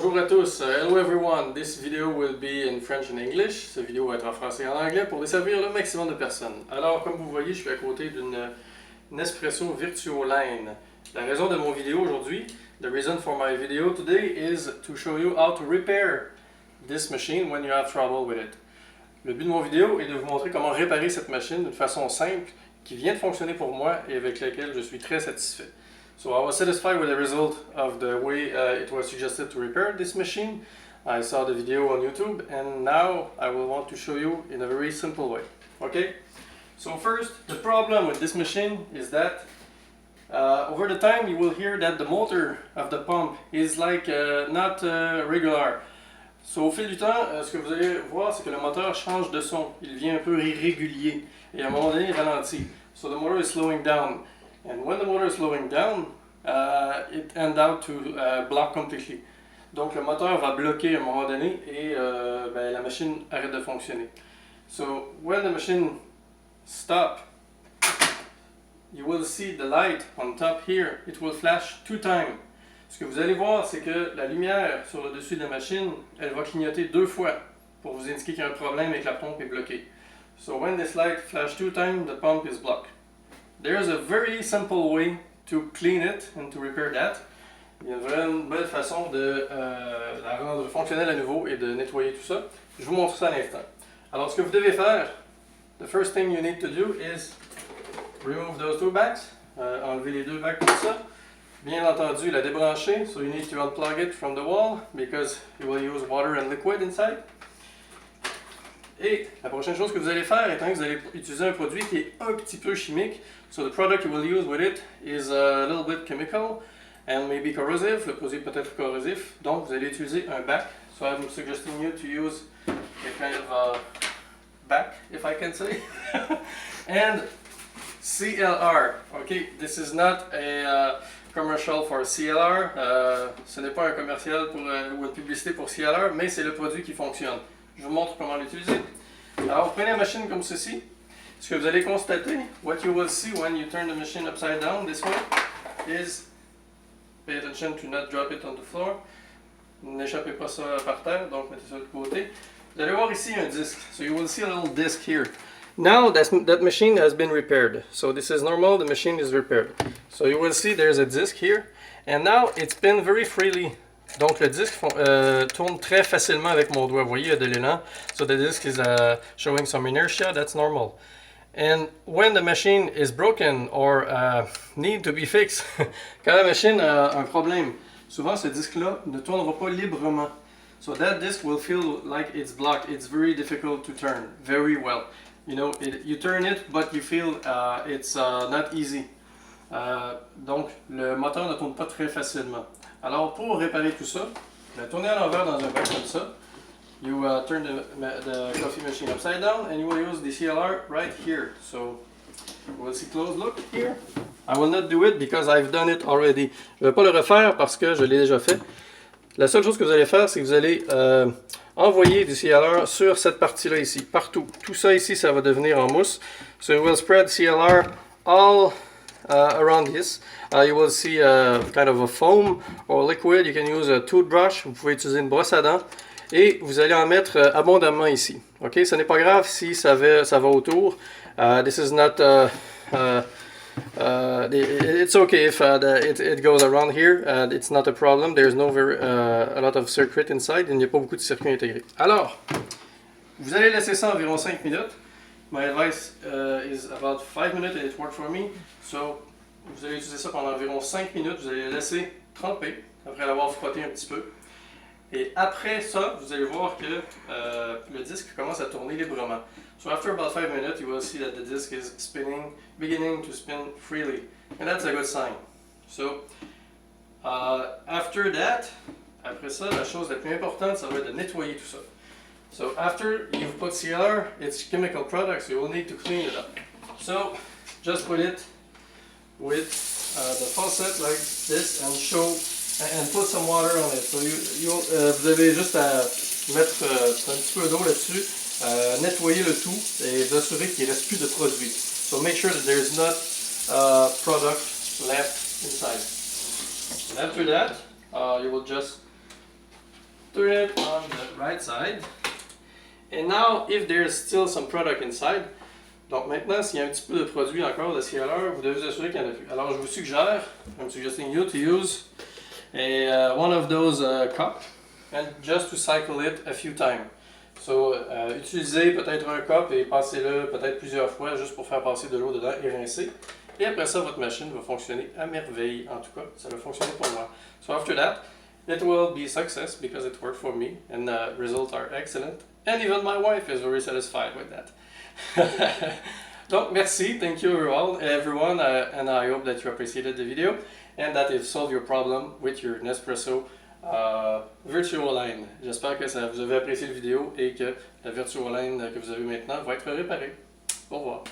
Bonjour à tous, hello everyone. This video will be in French and English. Cette vidéo va être en français et en anglais pour desservir le maximum de personnes. Alors, comme vous voyez, je suis à côté d'une Nespresso Virtuoline. La raison de mon vidéo aujourd'hui, the reason for my video today is to show you how to repair this machine when you have trouble with it. Le but de mon vidéo est de vous montrer comment réparer cette machine d'une façon simple qui vient de fonctionner pour moi et avec laquelle je suis très satisfait. So I was satisfied with the result of the way it was suggested to repair this machine. I saw the video on YouTube and now I will want to show you in a very simple way. Okay? So first, the problem with this machine is that over the time you will hear that the motor of the pump is like not regular. So au fil du temps, ce que vous allez voir, c'est que le moteur change de son. Il devient un peu irrégulier et à un moment donné, il ralentit. So the motor is slowing down. And when the motor is slowing down, it ends out to block completely. Donc le moteur va bloquer à un moment donné et la machine arrête de fonctionner. So when the machine stops, you will see the light on top here. It will flash 2 times. Ce que vous allez voir, c'est que la lumière sur le dessus de la machine, elle va clignoter 2 fois pour vous indiquer qu'il y a un problème et que la pompe est bloquée. So when this light flashes 2 times, the pump is blocked. There's a very simple way to clean it and to repair that. Il y a une belle façon de la rendre fonctionnelle à nouveau et de nettoyer tout ça. Je vous montre ça à l'instant. Alors, ce que vous devez faire, the first thing you need to do is remove those 2 bags. Enlever les 2 bags comme ça. Bien entendu, la débrancher. So you need to unplug it from the wall because you will use water and liquid inside. Et la prochaine chose que vous allez faire, étant que vous allez utiliser un produit qui est un petit peu chimique, so the product you will use with it is a little bit chemical and maybe corrosive. Le produit peut être corrosif, donc vous allez utiliser un bac. So I'm suggesting you to use a kind of back, if I can say. And CLR. Okay, this is not a commercial for CLR. Ce n'est pas un commercial ou une publicité pour CLR, mais c'est le produit qui fonctionne. Je vous montre comment l'utiliser. Alors, vous prenez la machine comme ceci. Ce que vous allez constater, what you will see when you turn the machine upside down this way, is, pay attention to not drop it on the floor. N'échappez pas ça par terre, donc mettez ça de côté. Vous allez voir ici un disque. So you will see a little disc here. Now that machine has been repaired. So this is normal, the machine is repaired. So you will see there's a disc here. And now it's spin very freely. Donc le disque tourne très facilement avec mon doigt. Vous voyez, il y a de l'élan. So the disc is showing some inertia, that's normal. And when the machine is broken or need to be fixed, quand la machine a un problème, souvent ce disque-là ne tournera pas librement. So that disc will feel like it's blocked. It's very difficult to turn very well. You know, you turn it, but you feel it's not easy. Donc le moteur ne tourne pas très facilement. Alors, pour réparer tout ça, la tournez à l'envers dans un bac comme ça. You turn the coffee machine upside down and you will use the CLR right here. So, we'll see close look here. I will not do it because I've done it already. Je ne vais pas le refaire parce que je l'ai déjà fait. La seule chose que vous allez faire, c'est que vous allez envoyer du CLR sur cette partie-là ici, partout. Tout ça ici, ça va devenir en mousse. So, you will spread CLR all around this. You will see kind of a foam or liquid. You can use a toothbrush. Vous pouvez utiliser une brosse à dents. Et vous allez en mettre abondamment ici. Ok, ce n'est pas grave si ça va autour. This is not. It's okay if it goes around here. It's not a problem. There's no a lot of circuit inside. Il n'y a pas beaucoup de circuits intégrés. Alors, vous allez laisser ça environ 5 minutes. My advice is about 5 minutes and it worked for me. So, vous allez utiliser ça pendant environ 5 minutes. Vous allez le laisser tremper après l'avoir frotté un petit peu. Et après ça, vous allez voir que le disque commence à tourner librement. So after about 5 minutes, you will see that the disc is beginning to spin freely. And that's a good sign. So, after that, après ça, la chose la plus importante, ça va être de nettoyer tout ça. So after you've put CLR, it's chemical products, so you will need to clean it up. So just put it with the faucet like this and put some water on it. So vous avez juste à mettre un petit peu d'eau là-dessus, nettoyer le tout et vous assurer qu'il ne reste plus de produit. So make sure that there is not product left inside. And after that, you will just turn it on the right side. And now, if there's still some product inside, donc maintenant, s'il y a un petit peu de produit encore de scaleur, vous devez vous assurer qu'il n'y en a plus. Alors, je vous suggère, I'm suggesting you to use one of those cups and just to cycle it a few times. So, utilisez peut-être un cup et passez-le peut-être plusieurs fois juste pour faire passer de l'eau dedans et rincer. Et après ça, votre machine va fonctionner à merveille. En tout cas, ça va fonctionner pour moi. So after that, it will be a success because it worked for me and the results are excellent. And even my wife is very satisfied with that. Donc, merci. Thank you everyone, and I hope that you appreciated the video and that it solved your problem with your Nespresso Virtuoline. J'espère que vous avez apprécié la vidéo et que la Virtuoline que vous avez maintenant va être réparée. Au revoir.